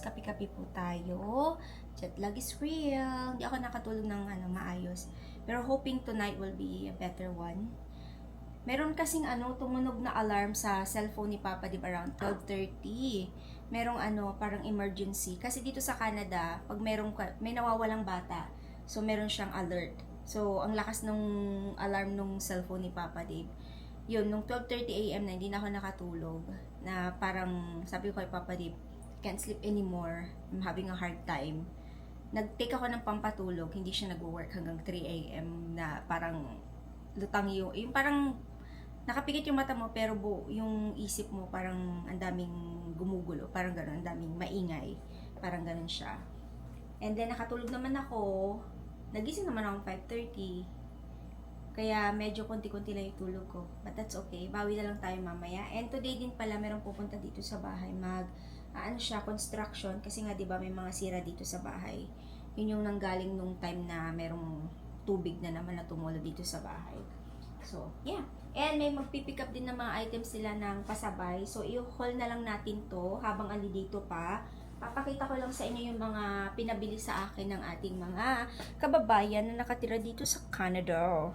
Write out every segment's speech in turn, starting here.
Kape-kape po tayo. Jet lag is real. Hindi ako nakatulog ng maayos. Pero hoping tonight will be a better one. Meron kasing tumunog na alarm sa cellphone ni Papa di ba around 12:30. Merong parang emergency. Kasi dito sa Canada, pag may nawawalang bata, so meron siyang alert. So, ang lakas ng alarm nung cellphone ni Papa Dave. Yun, nung 12:30 AM na hindi na ako nakatulog. Na parang sabi ko kay Papa Dave, can't sleep anymore. I'm having a hard time. Nag-take ako ng pampatulog, hindi siya nag-work hanggang 3 AM na parang lutang yung parang nakapikit yung mata mo pero yung isip mo parang ang daming gumugulo, parang gano'n, ang daming maingay, parang gano'n siya. And then nakatulog naman ako, nagising naman ako 5:30. Kaya medyo konti-konti lang yung tulog ko. But that's okay. Bawi na lang tayo mamaya. And today din pala merong pupunta dito sa bahay. Construction. Kasi nga 'di ba may mga sira dito sa bahay. Yun yung nanggaling nung time na merong tubig na naman na tumulo dito sa bahay. So, yeah. And may magpipick up din ng mga items sila ng pasabay. So, i-haul na lang natin to habang ali dito pa. Papakita ko lang sa inyo yung mga pinabili sa akin ng ating mga kababayan na nakatira dito sa Canada.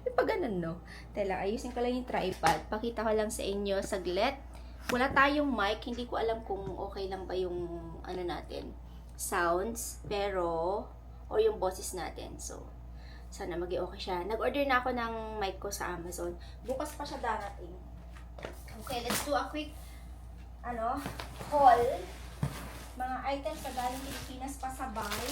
May pa ganun, no? Tela, ayusin ko lang yung tripod. Pakita ko lang sa inyo saglit. Wala tayong mic. Hindi ko alam kung okay lang ba yung natin, sounds, pero, o yung boses natin. So, sana okay siya. Nag-order na ako ng mic ko sa Amazon. Bukas pa siya darating. Okay, let's do a quick, haul. Mga items na galing Pilipinas pasabay.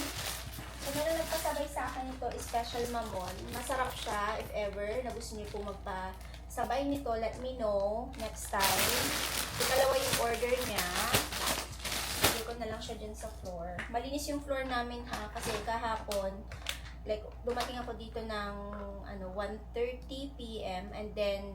So, meron nagpasabay sa akin ito, Special Mamon. Masarap siya, if ever, na gusto niyo po magpasabay nito, let me know next time. Ikalawa yung order niya. Hindi ko na lang siya dyan sa floor. Malinis yung floor namin ha, kasi kahapon, like, dumating ako dito ng 1:30 PM and then,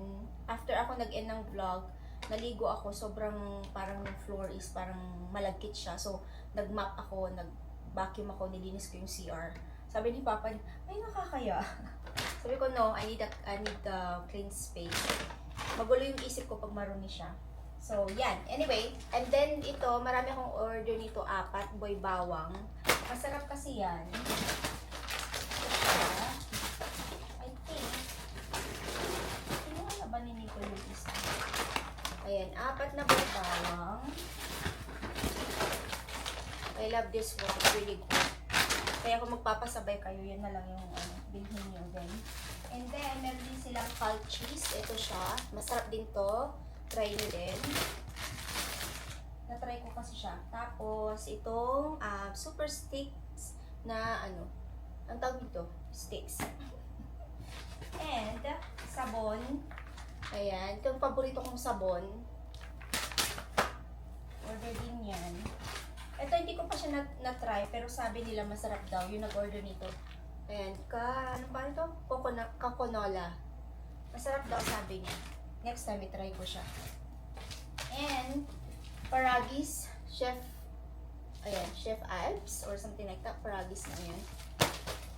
after ako nag-end ng vlog, naligo ako, sobrang parang yung floor is parang malagkit siya. So, nag-mop ako, nag-vacuum ako, nilinis ko yung CR. Sabi ni Papa, ay nakakaya. Sabi ko, no, I need a clean space. Magulo yung isip ko pag marumi siya. So, yan. Anyway, and then ito, marami akong order nito, 4, boy bawang. Masarap kasi yan. I think, kinuha na ba ni Nico yung isa? Ayan, 4 na bawang. I love this one. It's really good. Kaya kung magpapasabay kayo, yun na lang yung bilhin nyo din. And then, meron din silang cult cheese. Ito siya. Masarap din to. Try nyo din. Na-try ko kasi siya. Tapos, itong super sticks na ang tawag dito? Sticks. And, sabon. Ayan, ito yung paborito kong sabon. Order din yan. Ito hindi ko pa siya na-try, pero sabi nila masarap daw. Yung nag-order nito. Ayan, ano pa ito? Coconola. Masarap daw sabi niya. Next time, i-try ko siya. And, Paragis, Chef Alps, or something like that. Paragis na yan.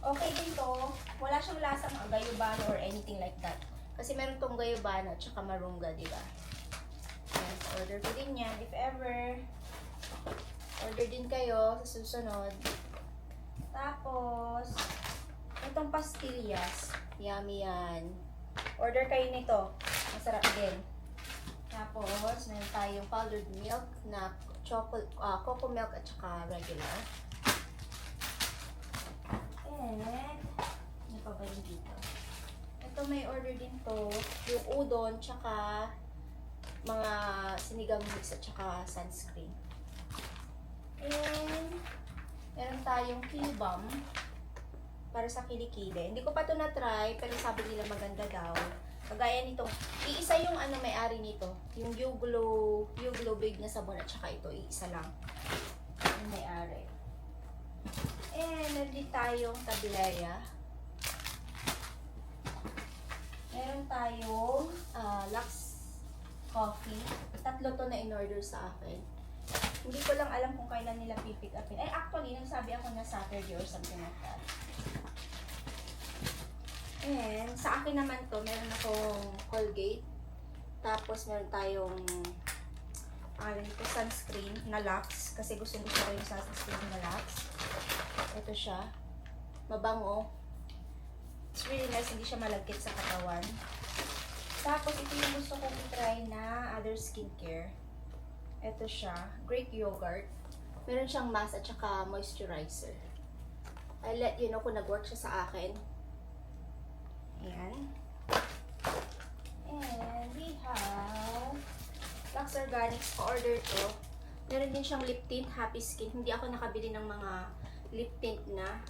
Okay dito, wala siyang lasang gayubano or anything like that. Kasi meron tong gayubano at saka marungga, di ba? Ayan, order ko din yan. If ever, order din kayo sa susunod. Tapos, itong pastillas. Yummy yan. Order kayo nito. Masarap din. Tapos, meron tayong powdered milk na cocoa milk at saka regular. And, ano pa ba yung dito? Ito may order din to. Yung udon, tsaka mga sinigang mix at saka sunscreen. And, meron tayong kilbam para sa kilikili. Hindi ko pa ito na-try, pero sabi nila maganda daw. Kagaya nito, iisa yung may-ari nito. Yung Uglo big na sabon at saka ito, iisa lang. Yung may-ari. And, meron din tayong tableya. Meron tayong Lux Coffee. 3 to na in-order sa akin. Hindi ko lang alam kung kailan nila pipick upin. Actually, nagsabi ako na Saturday or something like that. And, sa akin naman to, meron akong Colgate. Tapos, meron tayong ito sunscreen na Lux. Kasi gusto ko yung sunscreen na Lux. Ito siya. Mabango. It's really nice. Hindi siya malagkit sa katawan. Tapos, ito yung gusto kong i-try na other skincare. Ito siya. Greek yogurt. Meron siyang mask at saka moisturizer. I'll let you know kung nag-work siya sa akin. Ayan. And we have Lux Organics. Pa-order to. Meron din siyang lip tint, Happy Skin. Hindi ako nakabili ng mga lip tint na,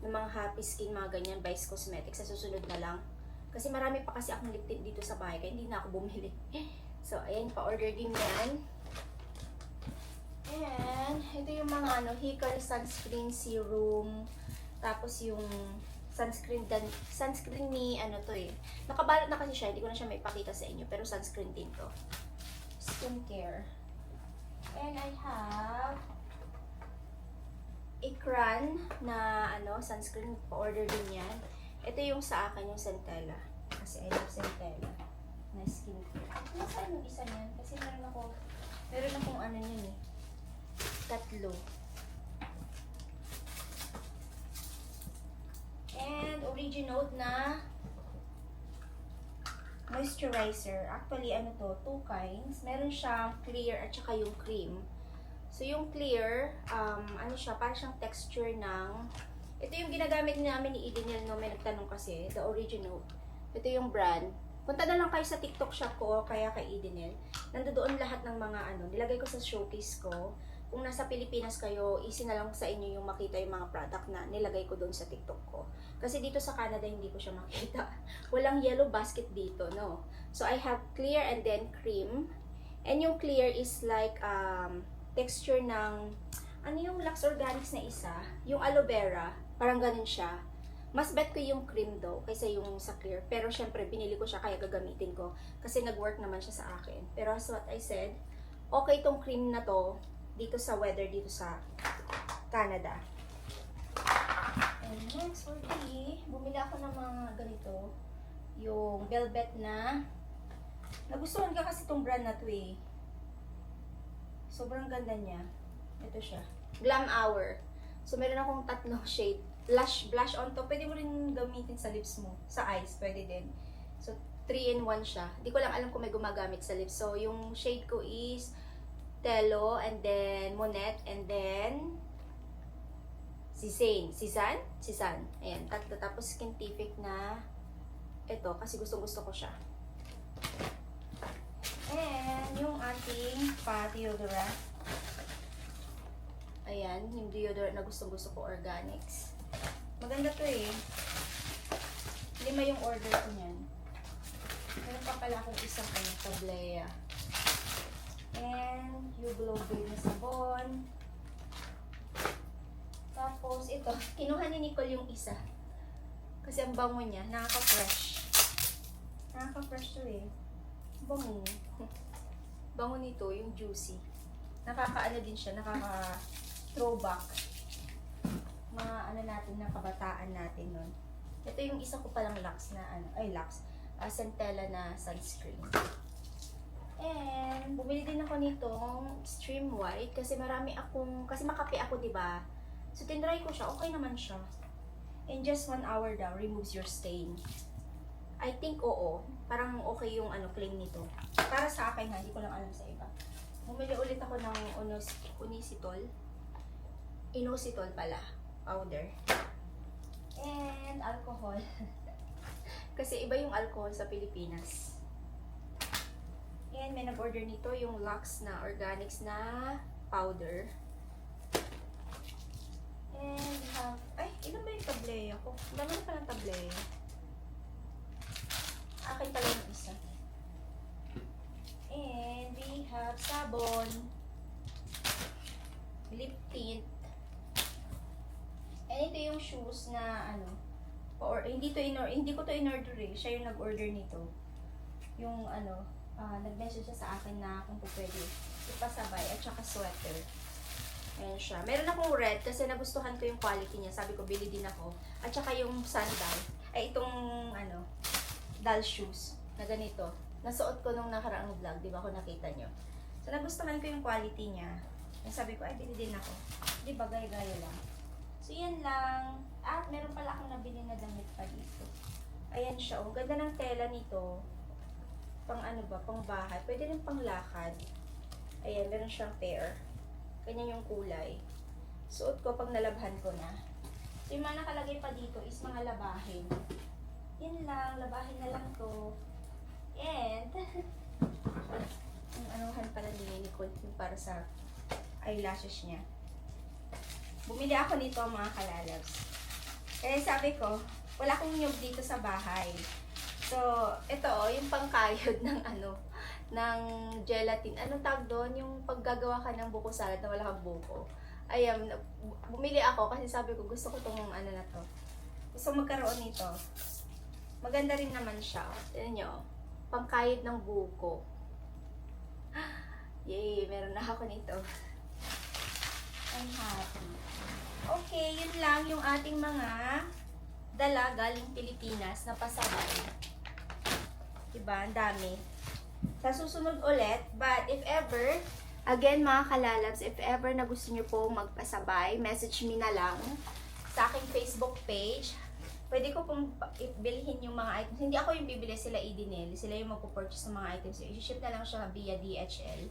ng mga Happy Skin, mga ganyan, Vice Cosmetics. Sa susunod na lang. Kasi marami pa kasi akong lip tint dito sa bahay, kaya hindi na ako bumili. So, ayan, pa-order din yan. And, ito yung mga Hikari Sunscreen Serum. Tapos yung sunscreen ni nakabalot na kasi siya, hindi ko na siya maipakita sa inyo, pero sunscreen din to. Skincare. And I have Ikran na sunscreen, pa-order din yan. Ito yung sa akin, yung Centella. Kasi I love Centella na skincare. Nasaan yung isa niyan? Kasi meron akong niyan eh. Tatlo. And Originote na moisturizer. Actually, two kinds. Meron siyang clear at saka yung cream. So, yung clear, parang siyang texture ng, ito yung ginagamit namin ni Edenel, no? May nagtanong kasi, the Originote. Ito yung brand. Punta na lang kayo sa TikTok shop ko, kaya kay Edenel. Nandoon lahat ng mga nilagay ko sa showcase ko. Kung nasa Pilipinas kayo, easy na lang sa inyo yung makita yung mga product na nilagay ko doon sa TikTok ko. Kasi dito sa Canada, hindi ko siya makita. Walang yellow basket dito, no? So, I have clear and then cream. And yung clear is like, texture ng, yung Lux Organics na isa? Yung aloe vera, parang ganun siya. Mas bet ko yung cream daw, kaysa yung sa clear. Pero syempre, binili ko siya, kaya gagamitin ko. Kasi nag-work naman siya sa akin. Pero as what I said, okay tong cream na to, dito sa weather dito sa Canada. And next for me, bumili ako ng mga ganito. Yung velvet na. Nagustuhan ka kasi itong brand na to eh. Sobrang ganda niya. Ito siya. Glam Hour. So meron akong tatlong shade. Blush on to. Pwede mo rin gamitin sa lips mo. Sa eyes, pwede din. So 3-in-1 siya. Hindi ko lang alam kung may gumagamit sa lips. So yung shade ko is Tello, and then Monette, and then Cezanne. Ayan, tatlo. Tapos Skintific na ito, kasi gustong-gusto ko siya. And yung ating deodorant. Ayan, yung deodorant na gustong-gusto ko, Organics. Maganda to eh. 5 yung order ko niyan. Meron pa pala akong isang tablea. And yung Glow Green na sabon. Tapos ito, kinuha ni Nicole yung isa. Kasi ang bango niya, nakaka-fresh. Nakaka-fresh to eh. Bango. Bango nito, yung juicy. Nakaka-ano din siya, nakaka-throwback. Mga natin, na kabataan natin nun. Ito yung isa ko palang Lux na Centella na sunscreen. And bumili din ako nitong Extreme White kasi kasi makape ako, 'di ba? So tinry ko siya, okay naman siya. In just 1 hour daw removes your stain. I think oo, parang okay yung claim nito. Para sa akin, hindi ko lang alam sa iba. Bumili ulit ako ng inositol pala, powder. And alcohol. Kasi iba yung alcohol sa Pilipinas. And may nag-order nito yung Lux na Organics na powder. And we have, ilan ba yung tableya ko? Dami na palang tableya. Akin pala yung isa. And we have sabon, lip tint. And ito yung shoes na hindi ko to in-order eh. Siya yung nag-order nito. Yung nag-message siya sa akin na kung pwede ipasabay at saka sweater. Ayan siya. Meron akong red kasi nagustuhan ko yung quality niya. Sabi ko, bili din ako. At saka yung sandal. Itong doll shoes na ganito. Nasuot ko nung nakaraang vlog. Di ba kung nakita nyo? So, nagustuhan ko yung quality niya. Yung sabi ko, ay, bili din ako. Di ba, gaya-gaya lang. So, yan lang. At meron pala akong nabili na damit pa dito. Ayan siya. Oh, ganda ng tela nito. Pang ano ba, pang bahay. Pwede rin pang lakad. Ayan, meron siyang pair. Ganyan yung kulay. Suot ko pag nalabhan ko na. So, yung mga nakalagay pa dito is mga labahin. Yan lang, labahin na lang to. And, ang anuhan pala ni Nicole yung para sa eyelashes niya. Bumili ako nito mga kalalabs. Kaya sabi ko, wala akong nyug dito sa bahay. So, ito yung pangkayod ng ng gelatin. Anong tawag doon? Yung paggagawa ka ng buko salad na wala kang buko. Ayan, bumili ako kasi sabi ko gusto ko tong na to. Gusto magkaroon nito. Maganda rin naman siya. Tignan nyo, pangkayod ng buko. Yay, meron na ako nito. I'm happy. Okay, yun lang yung ating mga dala galing Pilipinas na pasabay. Diba? Ang dami. Sa susunod ulit, but if ever, again mga kalalabs, if ever na gusto nyo po magpasabay, message me na lang sa aking Facebook page. Pwede ko pong bilhin yung mga items. Hindi ako yung bibili, sila i-dinel. Sila yung magpo-purchase ng mga items. I-ship na lang siya via DHL.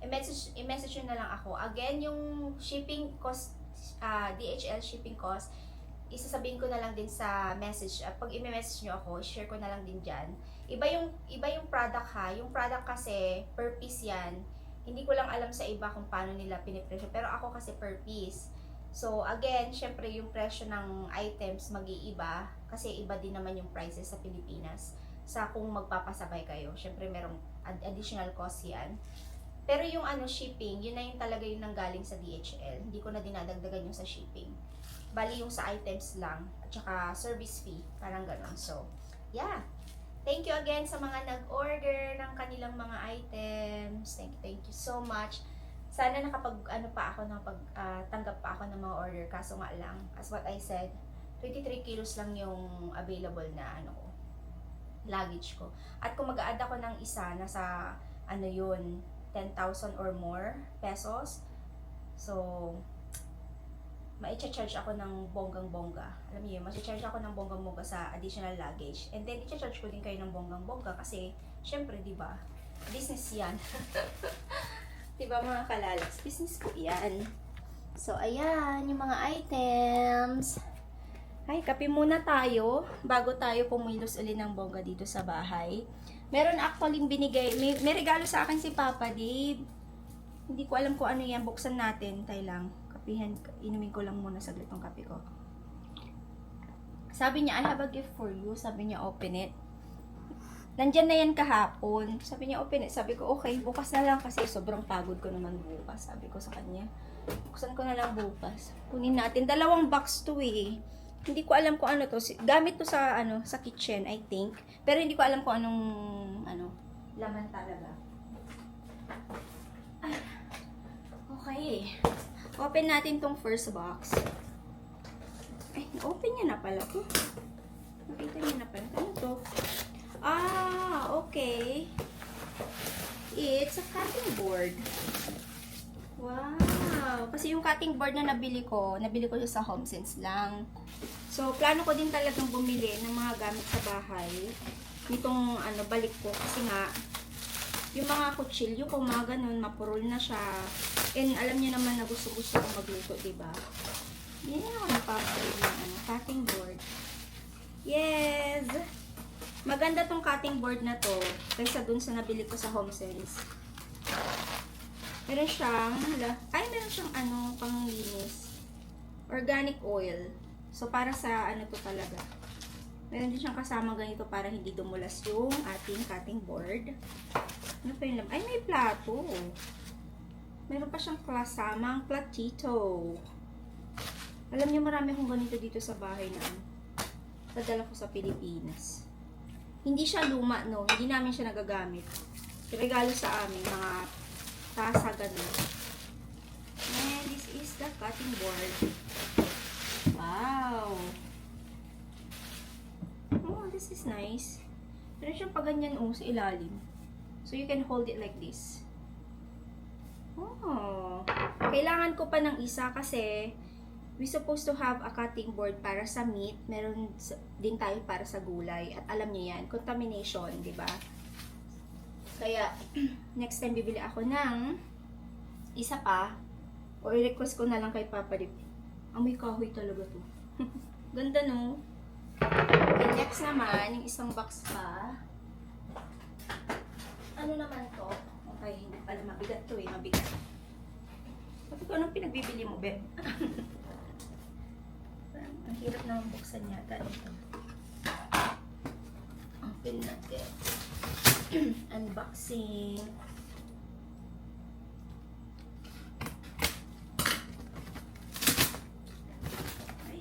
I-message nyo na lang ako. Again, yung shipping cost, DHL shipping cost, isasabihin ko na lang din sa message. Pag i-message nyo ako, share ko na lang din dyan. Iba yung product ha. Yung product kasi, per piece yan. Hindi ko lang alam sa iba kung paano nila pinipresyo. Pero ako kasi per piece. So, again, syempre yung presyo ng items mag-iiba. Kasi iba din naman yung prices sa Pilipinas. Sa kung magpapasabay kayo. Syempre merong additional cost yan. Pero yung shipping, yun na yung talaga yung nanggaling sa DHL. Hindi ko na dinadagdagan yung sa shipping. Bali yung sa items lang. At saka service fee. Parang ganon. So, yeah. Thank you again sa mga nag-order ng kanilang mga items. Thank you so much. Sana tanggap pa ako ng mga order. Kaso nga lang, as what I said, 23 kilos lang yung available na luggage ko. At kung mag-a-add ako ng isa, nasa 10,000 or more pesos. So, ma-charge ako ng bonggang-bongga. Alam niyo, ma-charge ako ng bonggang-bongga sa additional luggage. And then, i-charge ko din kayo ng bonggang-bongga kasi, syempre, di ba? Business yan. Di ba mga kalalags? Business ko yan. So, ayan, yung mga items. Ay, kape muna tayo bago tayo pumilos ulit ng bongga dito sa bahay. Meron actually binigay, may regalo sa akin si Papa Dave. Hindi ko alam kung ano yan. Buksan natin. Tayo lang. Inumin ko lang muna saglit ng kape ko. Sabi niya, I have a gift for you. Sabi niya, open it. Nandyan na yan kahapon. Sabi niya, open it. Sabi ko, okay, bukas na lang kasi sobrang pagod ko naman bukas. Sabi ko sa kanya, buksan ko na lang bukas. Kunin natin. 2 box to eh. Hindi ko alam kung ano to. Gamit to sa sa kitchen, I think. Pero hindi ko alam kung anong laman talaga. Ay. Okay. Open natin tong first box. Ay, open niya na pala to. Nakita niya na pala. Ano to? Ah, okay. It's a cutting board. Wow. Kasi yung cutting board na nabili ko siya sa HomeSense lang. So, plano ko din talagang bumili ng mga gamit sa bahay. Nitong balik ko. Kasi nga, yung mga kutsilyo ko, mga ganun, mapurol na siya. And alam niyo naman na gusto-gusto ko magluto, diba? Yan ako napapalit ng cutting board. Yes! Maganda tong cutting board na to kaysa dun sa nabili ko sa HomeSense. Meron siyang, meron siyang panglinis. Organic oil. So, para sa to talaga. Meron din siyang kasama ganito para hindi dumulas yung ating cutting board. Ano pa yun? Ay, may plato. Meron pa siyang kasamang platito. Alam niyo, marami akong ganito dito sa bahay na padala ko sa Pilipinas. Hindi siya luma, no? Hindi namin siya nagagamit. Regalo sa amin, mga tasa, ganun. And this is the cutting board. Wow! Oh, this is nice. Meron siyang paganyan sa ilalim. So, you can hold it like this. Oh. Kailangan ko pa ng isa kasi we supposed to have a cutting board para sa meat. Meron din tayo para sa gulay. At alam niyo yan, contamination, di ba? Kaya, next time bibili ako ng isa pa. O i-request ko na lang kay Papa Rip. Ang may kahoy talaga to. Ganda, no? Okay, next naman, yung isang box pa. Ano naman to? Okay, hindi pala mabigat to eh. Mabigat. Sabi ko, anong pinagbibili mo, Beb? Ang hirap naman buksan yata nito. Open natin. Unboxing. Ay.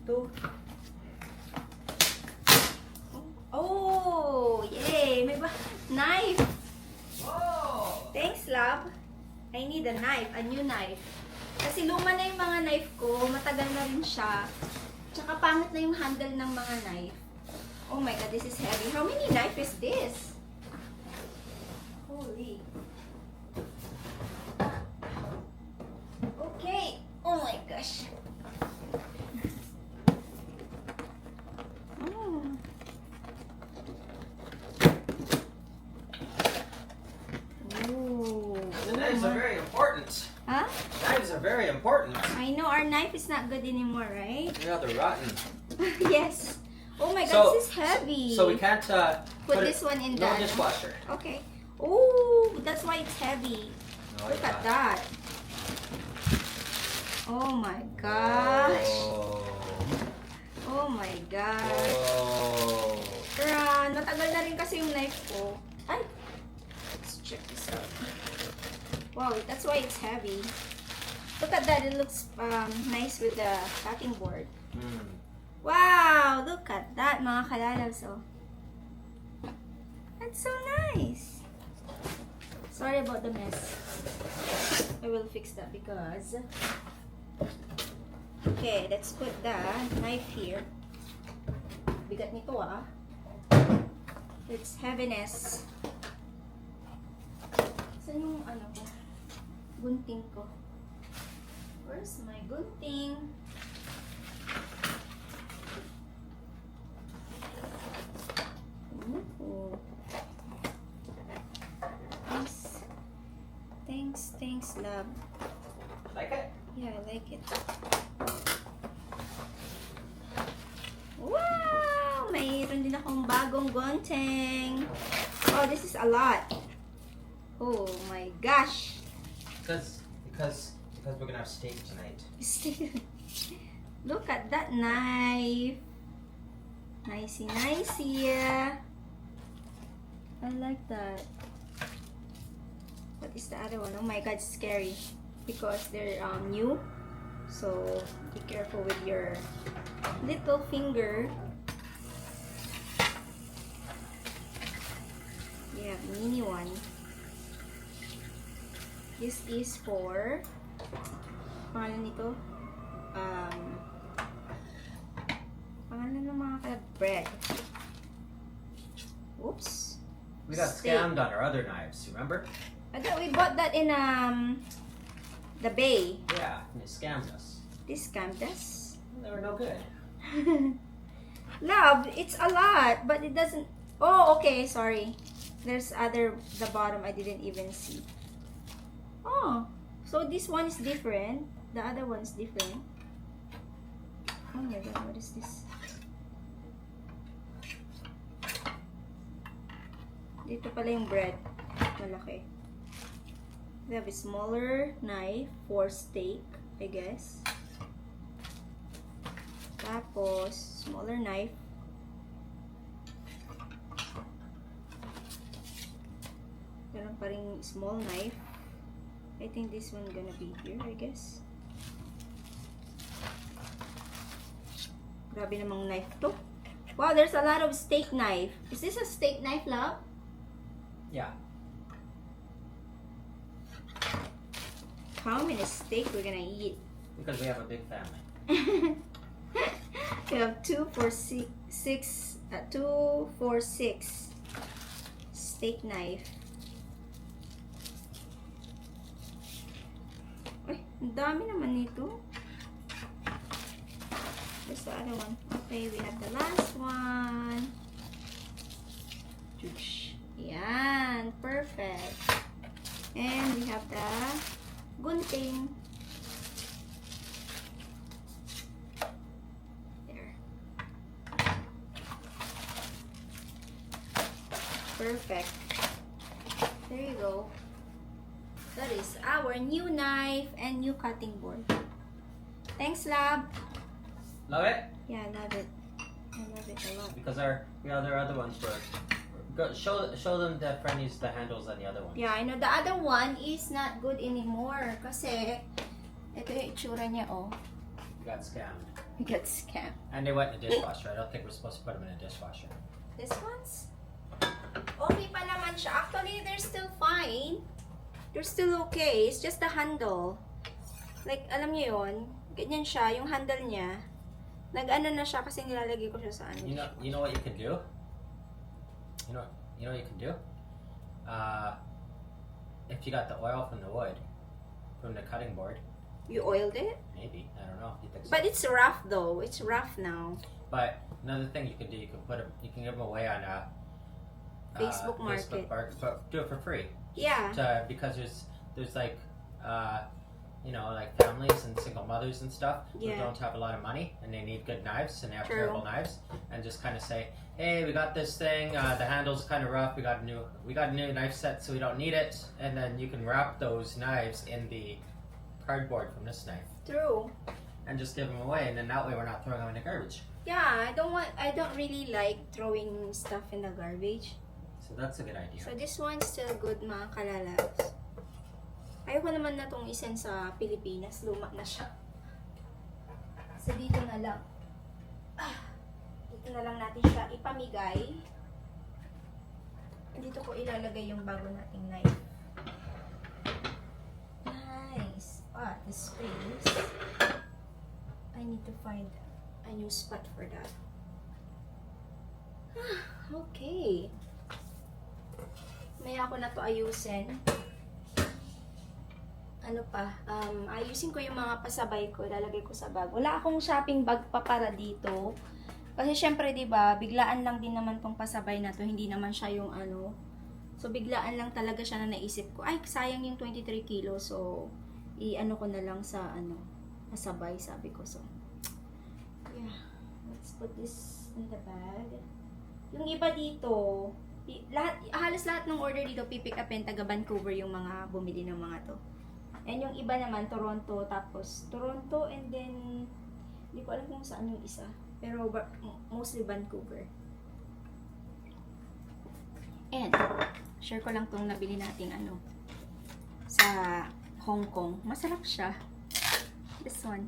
Ito. Oh! Yay! May ba? Knife! Thanks, love. I need a knife, a new knife. Kasi luma na yung mga knife ko, matagal na rin siya. Tsaka pangit na yung handle ng mga knife. Oh my god, this is heavy. How many knife is this? Holy. Okay. Oh my gosh. Knives are very important. Huh? Knives are very important. I know our knife is not good anymore, right? Yeah, they're rotten. Yes. Oh my god, So- this is heavy. So we can't Put it- this one in no the dishwasher. Okay. Oh, that's why it's heavy. No, Look it's at not. that. Oh my gosh. Oh my god. Oh. Run. Matagal na rin kasi yung knife ko. Ay. Let's check this out. Wow, that's why it's heavy. Look at that. It looks nice with the cutting board. Mm. Wow, look at that, mga kalalabs, oh. That's so nice. Sorry about the mess. I will fix that because... Okay, let's put the knife here. Bigat nito, ah. It's heaviness. Saan yung ano ko? Gunting ko. Where's my gunting? Ooh. Thanks, love. Like it? Yeah, I like it. Wow! Mayroon din akong bagong gunting. Oh, this is a lot. Oh my gosh. Because we're gonna have steak tonight. Look at that knife. Nicey, nicey. I like that. What is the other one? Oh my god, it's scary. Because they're new. So, be careful with your little finger. We have mini one. This is for pangalan nito? Pangalan ng mga bread. Oops. We got Steak. scammed on our other knives. You remember? I thought we bought that in the Bay. Yeah, they scammed us. They scammed us. They were no good. Love, it's a lot, but it doesn't. Oh, okay, sorry. There's the bottom I didn't even see. Oh, so this one is different. The other one is different. Oh my god, what is this? Dito pala yung bread. Malaki. We have a smaller knife for steak, I guess. Tapos, smaller knife. Meron pa ring small knife. I think this one gonna be here, I guess. Grabe namang knife to. Wow, there's a lot of steak knife. Is this a steak knife, love? Yeah. How many steak we're gonna eat? Because we have a big family. We have 2 for 6 246 steak knife. Ay, ang dami naman nito. There's the other one. Okay, we have the last one. Yan, perfect. And we have the gunting. There. Perfect. There you go. That is our new knife and new cutting board. Thanks, Lab. Love it? Yeah, I love it. I love it a lot. Because our other ones were. Show them the friendlies, the handles on the other one. Yeah, I know. The other one is not good anymore. Kasi, ito yung itsura niya, oh. Got scammed. We got scammed. And they went in the dishwasher. I don't think we're supposed to put them in a dishwasher. This one's okay pa naman siya. Actually, they're still fine. They're still okay. It's just the handle. Like, alam niyo yun? Ganyan siya, yung handle niya. Nag-ano na siya kasi nilalagay ko siya sa ano. You know what you can do? You know what you can do? If you got the oil from the wood, from the cutting board, You oiled it? maybe. I don't know if you think so. But it's rough though. It's rough now. But another thing you can do, you can give them away on Facebook Market. Do it for free. Yeah. Because there's like like families and single mothers and stuff who Yeah. don't have a lot of money and they need good knives and they have True. terrible knives, and just kind of say, hey, we got this thing, the handle's kind of rough, we got a new knife set, so we don't need it, and then you can wrap those knives in the cardboard from this knife True. and just give them away, and then that way we're not throwing them in the garbage. Yeah, I don't really like throwing stuff in the garbage. So that's a good idea. So this one's still good, mga kalalabs. Ayoko naman na itong isend sa Pilipinas. Luma na siya. So dito na lang. Dito na lang natin siya ipamigay. Dito ko ilalagay yung bago nating knife. Nice. The space. I need to find a new spot for that. Okay. Maya ako na to ayusin. Ano pa, ayusin ko yung mga pasabay ko, lalagay ko sa bag. Wala akong shopping bag pa para dito. Kasi syempre, 'di ba, biglaan lang din naman tong pasabay na to, hindi naman siya yung ano. So biglaan lang talaga siya na naisip ko. Ay, sayang yung 23 kilo. So i-ano ko na lang sa ano, pasabay, sabi ko. So yeah, let's put this in the bag. Yung iba dito, halos lahat ng order dito pipick upin taga Vancouver yung mga bumili ng mga to. And yung iba naman, Toronto, tapos Toronto, and then, hindi ko alam kung saan yung isa. Pero, mostly Vancouver. And, share ko lang tong nabili natin, sa Hong Kong. Masarap siya. This one.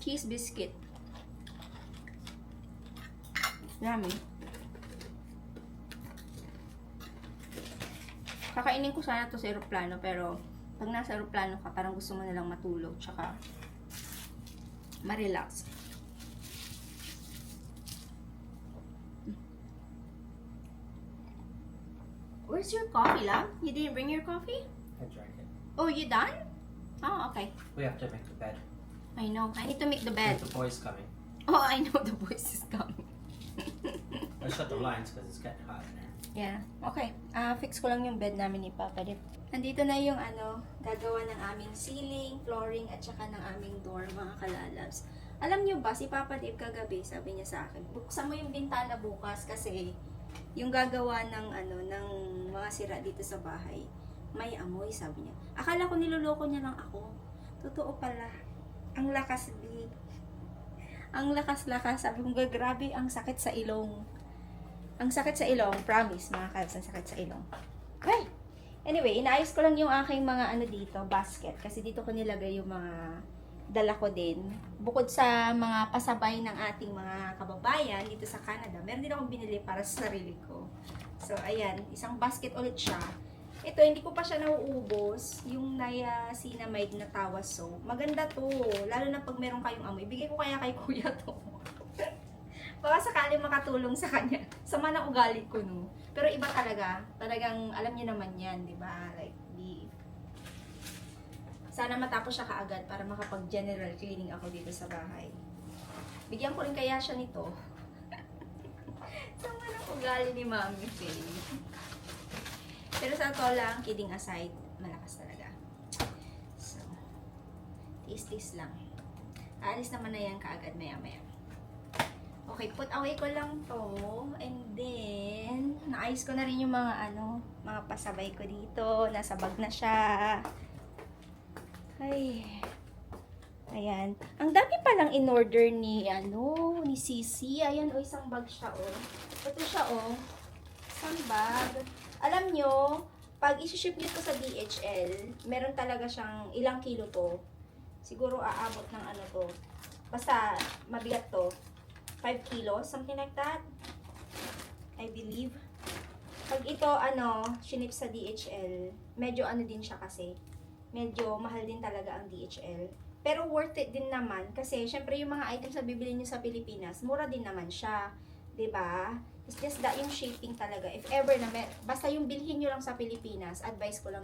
Cheese biscuit. Yummy. Kakainin ko sana to sa aeroplano, pero pag nasa aeroplano ka, parang gusto mo na lang matulog, tsaka ma-relax. Where's your coffee, love? You didn't bring your coffee? I drank it. Oh, you done? Oh, okay. We have to make the bed. I know. I need to make the bed. The boys coming. Oh, I know the voice is coming. I shut the blinds because it's getting hot in there. Yeah. Okay. Fix ko lang yung bed namin ni Papa Dip. Nandito na yung gagawa ng aming ceiling, flooring, at saka ng aming door, mga kalalabs. Alam niyo ba, si Papa Dip kagabi, sabi niya sa akin, buksan mo yung bintana bukas kasi yung gagawa ng ng mga sira dito sa bahay, may amoy, sabi niya. Akala ko niloloko niya lang ako. Totoo pala. Ang lakas, Bi. Ang lakas-lakas. Sabi ko, grabe, ang sakit sa ilong. Ang sakit sa ilong, promise, mga kalabs, ang sakit sa ilong. Well, anyway, inaayos ko lang yung aking mga dito, basket. Kasi dito ko nilagay yung mga dala ko din. Bukod sa mga pasabay ng ating mga kababayan dito sa Canada, meron din akong binili para sa sarili ko. So, ayan, isang basket ulit siya. Ito, hindi ko pa siya nauubos. Yung niacinamide na tawa soap. Maganda to. Lalo na pag meron kayong amoy. Bigay ko kaya kay kuya to. Baka sakali makatulong sa kanya. Sama na ugali ko, no? Pero iba talaga. Talagang alam niyo naman yan, di ba? Like, sana matapos siya kaagad para makapag-general cleaning ako dito sa bahay. Bigyan ko rin kaya siya nito. Sama na ugali ni Mami Faye. Pero sa to lang, kidding aside, malakas talaga. So, taste lang. Aalis naman na yan kaagad maya-maya. Okay, put away ko lang to. And then, naayos ko na rin yung mga mga pasabay ko dito. Nasa bag na siya. Ay. Ayan. Ang dami palang in-order ni, ni Sisi. Ayan, isang bag siya, Ito siya, isang bag. Alam nyo, pag isi-ship nyo to sa DHL, meron talaga siyang ilang kilo to. Siguro aabot ng to. Basta, mabigat to. 5 kilos, something like that. I believe. Pag ito, shinip sa DHL, medyo din siya kasi. Medyo mahal din talaga ang DHL. Pero worth it din naman kasi syempre yung mga items na bibili niyo sa Pilipinas, mura din naman siya. 'Di ba? It's just that yung shipping talaga. If ever na basta yung bilhin niyo lang sa Pilipinas, advice ko lang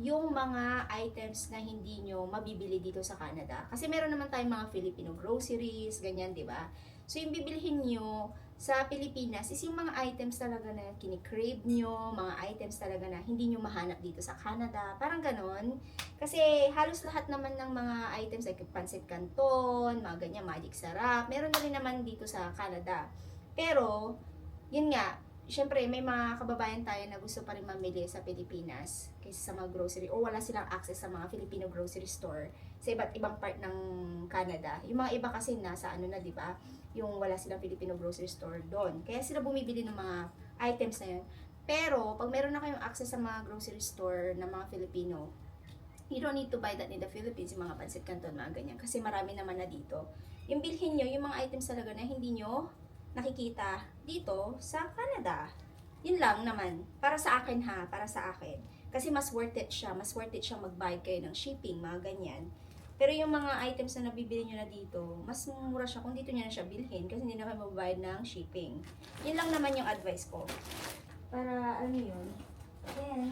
yung mga items na hindi niyo mabibili dito sa Canada. Kasi meron naman tayong mga Filipino groceries, ganyan, 'di ba? So yung bibilhin niyo sa Pilipinas is yung mga items talaga na kinikrave nyo, mga items talaga na hindi nyo mahanap dito sa Canada. Parang ganon. Kasi halos lahat naman ng mga items like pancit canton, mga ganyan, magic sarap, meron na rin naman dito sa Canada. Pero, yun nga, syempre may mga kababayan tayo na gusto pa rin mamili sa Pilipinas kaysa sa mga grocery o wala silang access sa mga Filipino grocery store sa iba't ibang part ng Canada. Yung mga iba kasi nasa na, di ba? Yung wala silang Filipino grocery store doon. Kaya sila bumibili ng mga items na yun. Pero, pag meron na kayong access sa mga grocery store ng mga Filipino, you don't need to buy that in the Philippines, yung mga pancit canton, mga ganyan. Kasi marami naman na dito. Yung bilhin nyo, yung mga items talaga na hindi nyo nakikita dito sa Canada. Yun lang naman. Para sa akin para sa akin. Kasi mas worth it siya. Mas worth it siya mag-buy kayo ng shipping, mga ganyan. Pero yung mga items na nabibili nyo na dito, mas mura siya kung dito nyo na siya bilhin kasi hindi na kayo magbayad ng shipping. Yun lang naman yung advice ko. Para, yun. Then,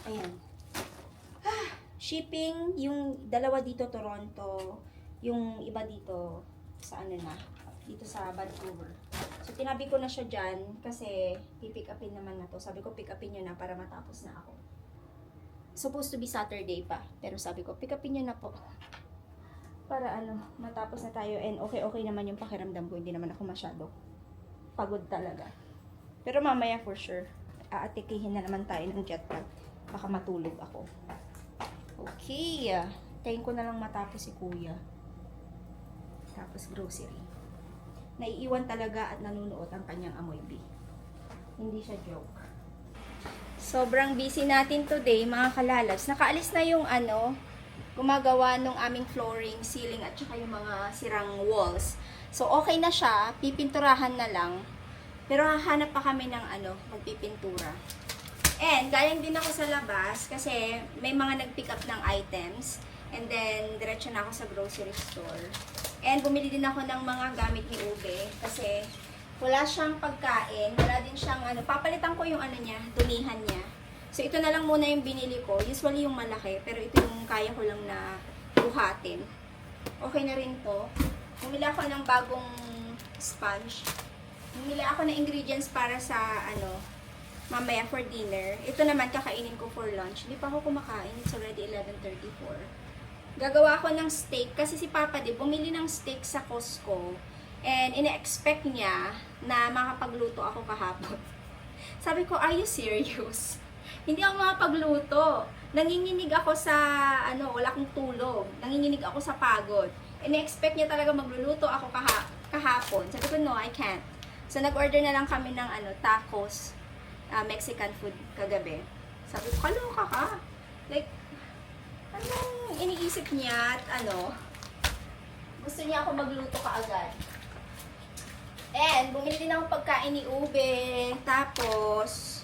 ayan. Shipping, yung dalawa dito, Toronto. Yung iba dito, sa dito sa Vancouver. So, tinabi ko na siya dyan kasi pipick upin naman na to. Sabi ko, pick upin nyo na para matapos na ako. Supposed to be Saturday pa. Pero sabi ko, pick upin nyo na po. Para matapos na tayo. And okay naman yung pakiramdam ko. Hindi naman ako masyado pagod talaga. Pero mamaya for sure, aatikihin na naman tayo ng jet lag. Baka matulog ako. Okay. Tayin ko na lang matapos si kuya. Tapos grocery. Naiiwan talaga at nanunuot ang kanyang amoy bee. Hindi siya joke. Sobrang busy natin today, mga kalalabs. Nakaalis na yung gumagawa nung aming flooring, ceiling, at saka yung mga sirang walls. So, okay na siya. Pipinturahan na lang. Pero hahanap pa kami ng magpipintura. And, galing din ako sa labas kasi may mga nag-pick up ng items. And then, diretso na ako sa grocery store. And, bumili din ako ng mga gamit ni Ube kasi wala siyang pagkain. Wala din siyang papalitan ko yung niya, dunihan niya. So, ito na lang muna yung binili ko. Usually yung malaki, pero ito yung kaya ko lang na buhatin. Okay na rin to. Bumili ako ng bagong sponge. Bumili ako ng ingredients para sa, mamaya for dinner. Ito naman, kakainin ko for lunch. Hindi pa ako kumakain. It's already 11:34. Gagawa ako ng steak. Kasi si Papa di, bumili ng steak sa Costco. And ina-expect niya na makapagluto ako kahapon. Sabi ko, are you serious? Hindi ako makapagluto. Nanginginig ako sa, wala akong tulog. Nanginginig ako sa pagod. Ina-expect niya talaga magluluto ako kahapon. Sabi ko, no, I can't. So, nag-order na lang kami ng tacos, Mexican food kagabi. Sabi ko, kaloka ka. Like, anong iniisip niya at gusto niya ako magluto kaagad. And, bumili din ako pagkain ni Ube. Tapos,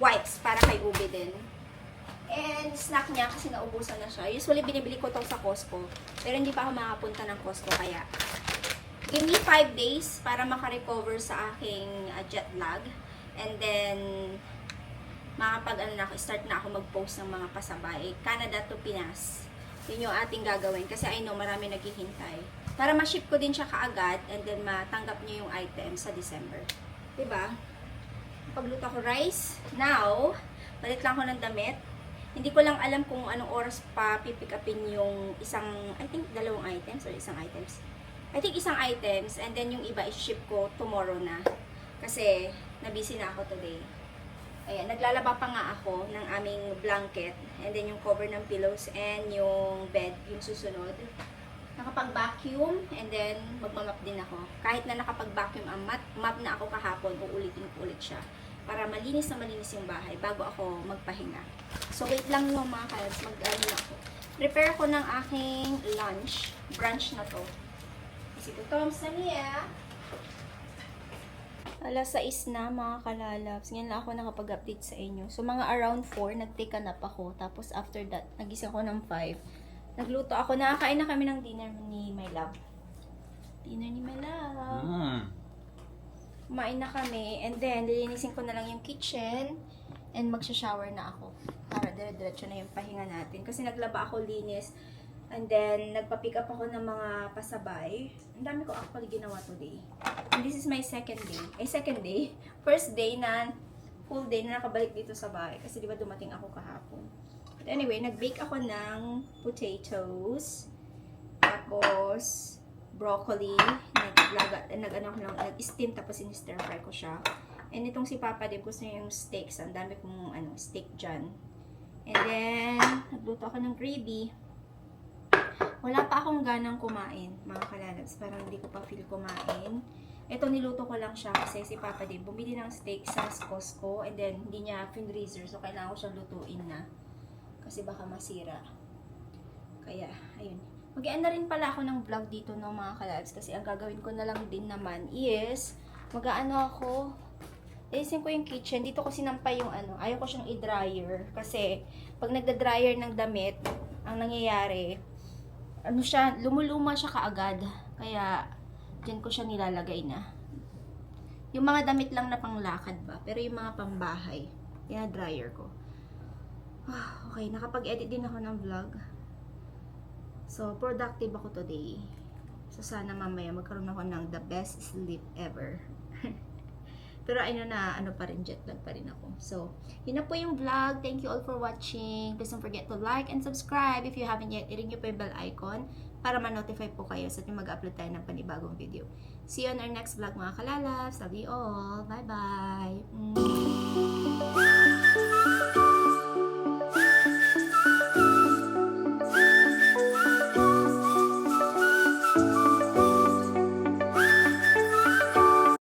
wipes para kay Ube din. And snack niya kasi naubusan na siya. Usually, binibili ko to sa Costco. Pero hindi pa ako makapunta ng Costco kaya. Give me 5 days para makarecover sa aking jet lag. And then, start na ako mag-post ng mga pasabay. Canada to Pinas. Yun yung ating gagawin. Kasi I know marami naghihintay. Para ma-ship ko din siya kaagad and then matanggap niyo yung item sa December. Diba? Pagluto ko rice. Now, palit lang ko ng damit. Hindi ko lang alam kung anong oras pa pipick upin yung isang, I think dalawang items or isang items. I think isang items and then yung iba i-ship ko tomorrow na. Kasi nabusy na ako today. Ayan, naglalaba pa nga ako ng aming blanket and then yung cover ng pillows and yung bed, yung susunod. Nakapag-vacuum and then magmamap din ako. Kahit na nakapag-vacuum ang map na ako kahapon, uulitin ko ulit siya. Para malinis na malinis yung bahay bago ako magpahinga. So wait lang yung mga kalabs, mag-ano na ako. Prepare ko ng aking lunch, brunch na to. Kasi ito, Toms na niya. Alas 6 na mga kalalabs. Ngayon lang ako nakapag-update sa inyo. So mga around 4, nag-take a nap ako. Tapos after that, nagising ako ng 5. Nagluto ako. Nakakain na kami ng dinner ni my love. Dinner ni my love. Kumain na kami. And then, lilinisin ko na lang yung kitchen. And magsha-shower na ako. Para dire-diretso na yung pahinga natin. Kasi naglaba ako, linis. And then, nagpa-pick up ako ng mga pasabay. Ang dami ko actually ginawa today. And this is my second day. First day na, full day na nakabalik dito sa bahay. Kasi di ba dumating ako kahapon. But anyway, nag-bake ako ng potatoes. Tapos, broccoli. Nag-steam tapos in-stir fry ko siya. And itong si Papa, di gusto niya yung steaks. Ang dami kong steak dyan. And then, nagluto ako ng gravy. Wala pa akong ganang kumain, mga kalalabs. Parang hindi ko pa feel kumain. Ito, niluto ko lang siya kasi si Papa din bumili ng steak sa Costco and then hindi niya freezer. So, kailangan ko siyang lutuin na. Kasi baka masira. Kaya, ayun. Mag-end na rin pala ako ng vlog dito, no, mga kalalabs. Kasi ang gagawin ko na lang din naman is, mag-aano ako, ayusin ko yung kitchen. Dito ko sinampay yung ayaw ko siyang i-dryer. Kasi, pag nagda-dryer ng damit, ang nangyayari, lumuluma siya kaagad. Kaya, dyan ko siya nilalagay na. Yung mga damit lang na panglakad ba? Pero yung mga pambahay, dryer ko. Okay, nakapag-edit din ako ng vlog. So, productive ako today. So, sana mamaya magkaroon ako ng the best sleep ever. Pero pa rin, jet lag pa rin ako. So, yun na po yung vlog. Thank you all for watching. Please don't forget to like and subscribe if you haven't yet. I-ring nyo po yung bell icon para ma-notify po kayo sa tuwing mag-upload tayo ng panibagong video. See you on our next vlog, mga kalalabs. Love you all. Bye-bye.